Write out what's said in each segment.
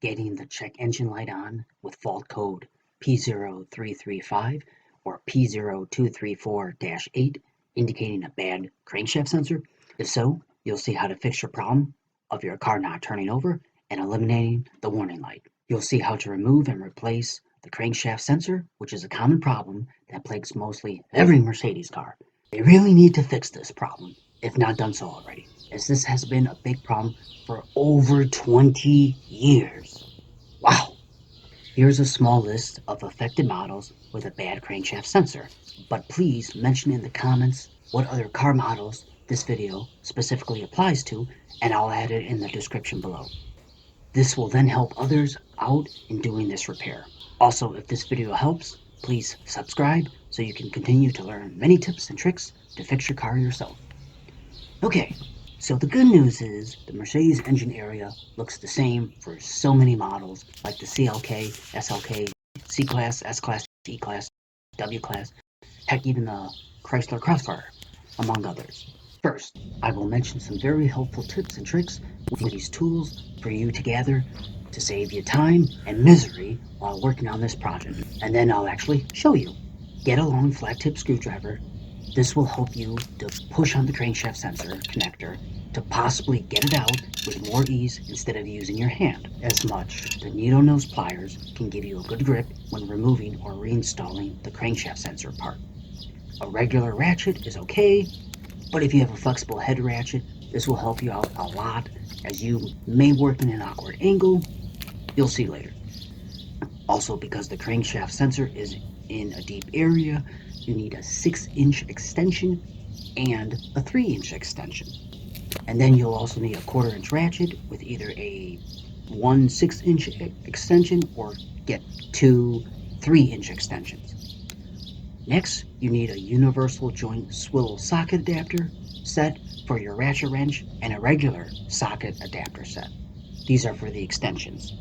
getting the check engine light on with fault code P0335 or P0234-8 indicating a bad crankshaft sensor? If so, you'll see how to fix your problem of your car not turning over and eliminating the warning light. You'll see how to remove and replace the crankshaft sensor, which is a common problem that plagues mostly every Mercedes car. They really need to fix this problem, if not done so already, as this has been a big problem for over 20 years. Wow! Here's a small list of affected models with a bad crankshaft sensor, but please mention in the comments what other car models this video specifically applies to, and I'll add it in the description below. This will then help others out in doing this repair. Also, if this video helps, please subscribe so you can continue to learn many tips and tricks to fix your car yourself. Okay, so the good news is the Mercedes engine area looks the same for so many models like the CLK, SLK, C-Class, S-Class, E-Class, W-Class, heck even the Chrysler Crossfire, among others. First, I will mention some very helpful tips and tricks with these tools for you to gather to save you time and misery while working on this project. And then I'll actually show you. Get a long flat tip screwdriver. This will help you to push on the crankshaft sensor connector to possibly get it out with more ease instead of using your hand as much. The needle nose pliers can give you a good grip when removing or reinstalling the crankshaft sensor part. A regular ratchet is okay, but if you have a flexible head ratchet, this will help you out a lot as you may work in an awkward angle. You'll see later. Also, because the crankshaft sensor is in a deep area, you need a 6-inch extension and a 3-inch extension. And then you'll also need a 1/4-inch ratchet with either a 1 6-inch extension or get 2 3-inch extensions. Next, you need a universal joint swivel socket adapter set for your ratchet wrench and a regular socket adapter set. These are for the extensions.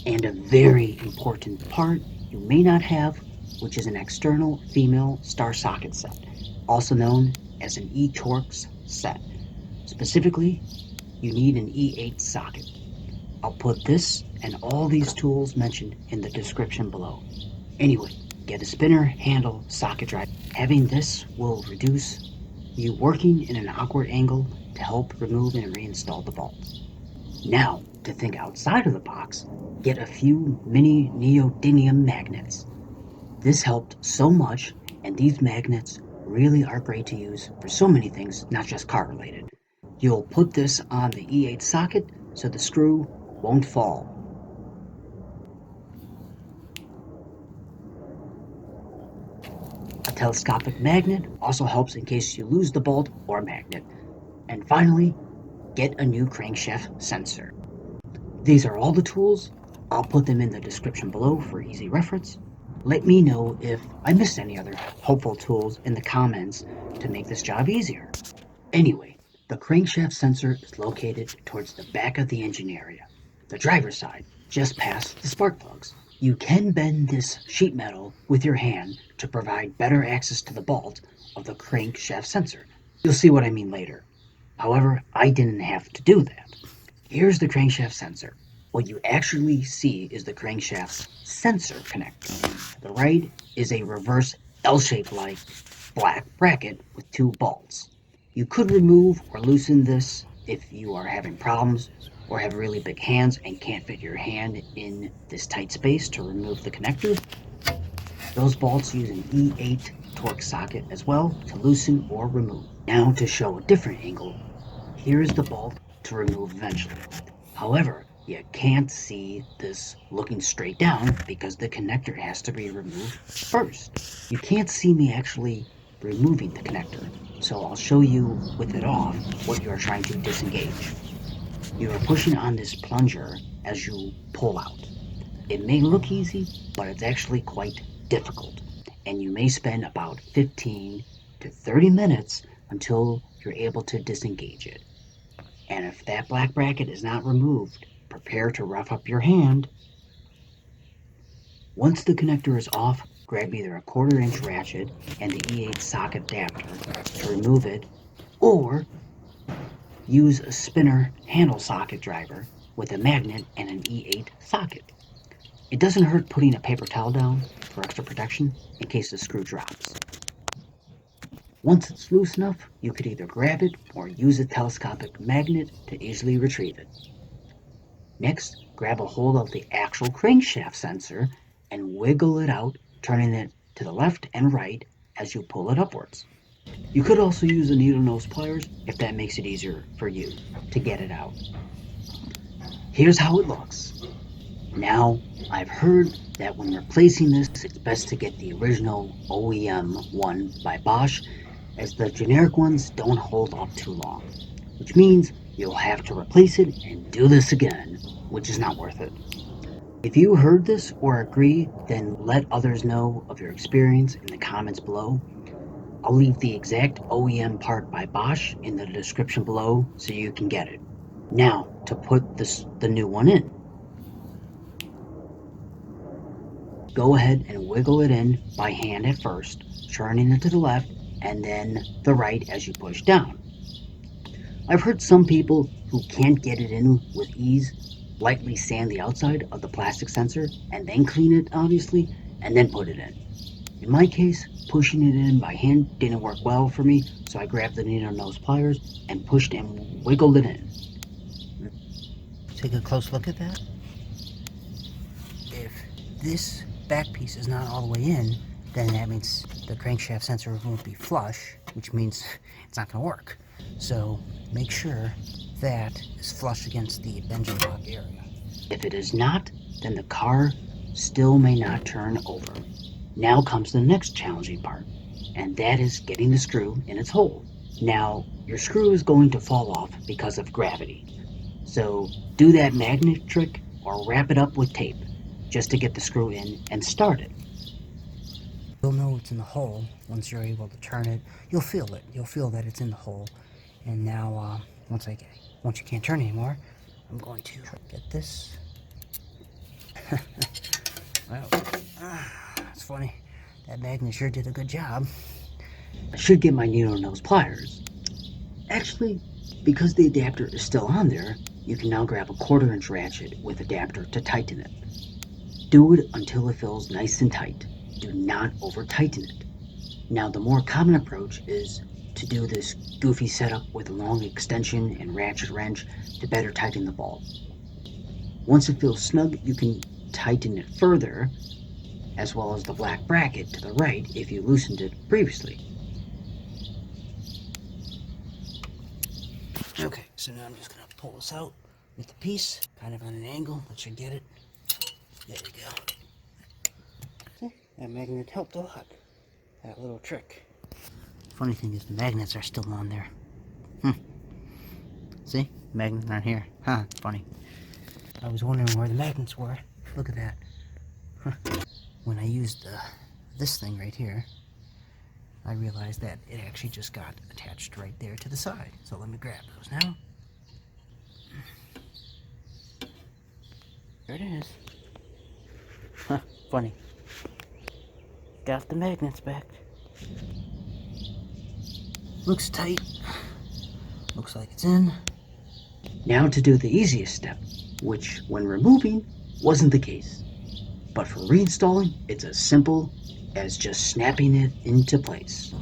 And a very important part you may not have, which is an external female star socket set, also known as an E-Torx set. Specifically, you need an E8 socket. I'll put this and all these tools mentioned in the description below. Anyway, get a spinner handle socket driver. Having this will reduce you working in an awkward angle to help remove and reinstall the bolts. Now, to think outside of the box, get a few mini neodymium magnets. This helped so much, and these magnets really are great to use for so many things, not just car related. You'll put this on the E8 socket so the screw won't fall. A telescopic magnet also helps in case you lose the bolt or magnet. And finally, get a new crankshaft sensor. These are all the tools. I'll put them in the description below for easy reference. Let me know if I missed any other helpful tools in the comments to make this job easier. Anyway, the crankshaft sensor is located towards the back of the engine area, the driver's side, just past the spark plugs. You can bend this sheet metal with your hand to provide better access to the bolt of the crankshaft sensor. You'll see what I mean later. However, I didn't have to do that. Here's the crankshaft sensor. What you actually see is the crankshaft sensor connector. The right is a reverse L-shaped like black bracket with 2 bolts. You could remove or loosen this if you are having problems or have really big hands and can't fit your hand in this tight space to remove the connector. Those bolts use an E8 Torx socket as well to loosen or remove. Now to show a different angle, here's the bolt to remove eventually. However, you can't see this looking straight down because the connector has to be removed first. You can't see me actually removing the connector, so I'll show you with it off what you are trying to disengage. You are pushing on this plunger as you pull out. It may look easy, but it's actually quite difficult, and you may spend about 15 to 30 minutes until you're able to disengage it. And if that black bracket is not removed, prepare to rough up your hand. Once the connector is off, grab either a 1/4-inch ratchet and the E8 socket adapter to remove it, or use a spinner handle socket driver with a magnet and an E8 socket. It doesn't hurt putting a paper towel down for extra protection in case the screw drops. Once it's loose enough, you could either grab it or use a telescopic magnet to easily retrieve it. Next, grab a hold of the actual crankshaft sensor and wiggle it out, turning it to the left and right as you pull it upwards. You could also use the needle nose pliers if that makes it easier for you to get it out. Here's how it looks. Now, I've heard that when replacing this, it's best to get the original OEM one by Bosch, as the generic ones don't hold up too long, which means you'll have to replace it and do this again, which is not worth it. If you heard this or agree, then let others know of your experience in the comments below. I'll leave the exact OEM part by Bosch in the description below so you can get it. Now, to put the new one in. Go ahead and wiggle it in by hand at first, turning it to the left and then the right as you push down. I've heard some people who can't get it in with ease lightly sand the outside of the plastic sensor and then clean it, obviously, and then put it in. In my case, pushing it in by hand didn't work well for me, so I grabbed the needle nose pliers and pushed and wiggled it in. Take a close look at that. If this back piece is not all the way in, then that means the crankshaft sensor won't be flush, which means it's not going to work. So make sure that is flush against the engine block area. If it is not, then the car still may not turn over. Now comes the next challenging part, and that is getting the screw in its hole. Now, your screw is going to fall off because of gravity. So do that magnet trick or wrap it up with tape just to get the screw in and start it. You'll know it's in the hole once you're able to turn it. You'll feel it. You'll feel that it's in the hole. And now, once you can't turn anymore, I'm going to get this. Well, it's funny. That magnet sure did a good job. I should get my needle nose pliers. Actually, because the adapter is still on there, you can now grab a 1/4-inch ratchet with adapter to tighten it. Do it until it feels nice and tight. Do not over tighten it. Now, the more common approach is to do this goofy setup with a long extension and ratchet wrench to better tighten the bulb. Once it feels snug, you can tighten it further, as well as the black bracket to the right if you loosened it previously. Okay, so now I'm just going to pull this out with the piece, kind of on an angle, that should get it. There we go. See, that magnet helped a lot. That little trick. Funny thing is the magnets are still on there. See? The magnets aren't here. Huh, funny. I was wondering where the magnets were. Look at that. When I used this thing right here, I realized that it actually just got attached right there to the side. So let me grab those now. There it is. Huh, funny. Got the magnets back. Looks tight. Looks like it's in. Now to do the easiest step, which when removing wasn't the case. But for reinstalling, it's as simple as just snapping it into place.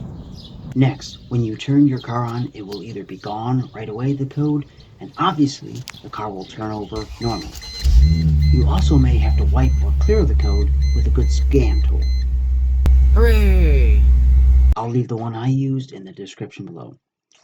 Next, when you turn your car on, it will either be gone right away, the code, and obviously the car will turn over normally. You also may have to wipe or clear the code with a good scan tool. Hooray! I'll leave the one I used in the description below.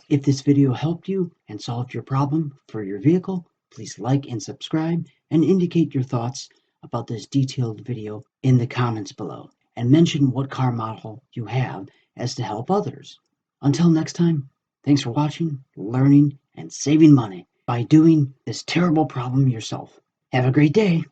If this video helped you and solved your problem for your vehicle, please like and subscribe and indicate your thoughts about this detailed video in the comments below, and mention what car model you have as to help others. Until next time, thanks for watching, learning, and saving money by doing this terrible problem yourself. Have a great day.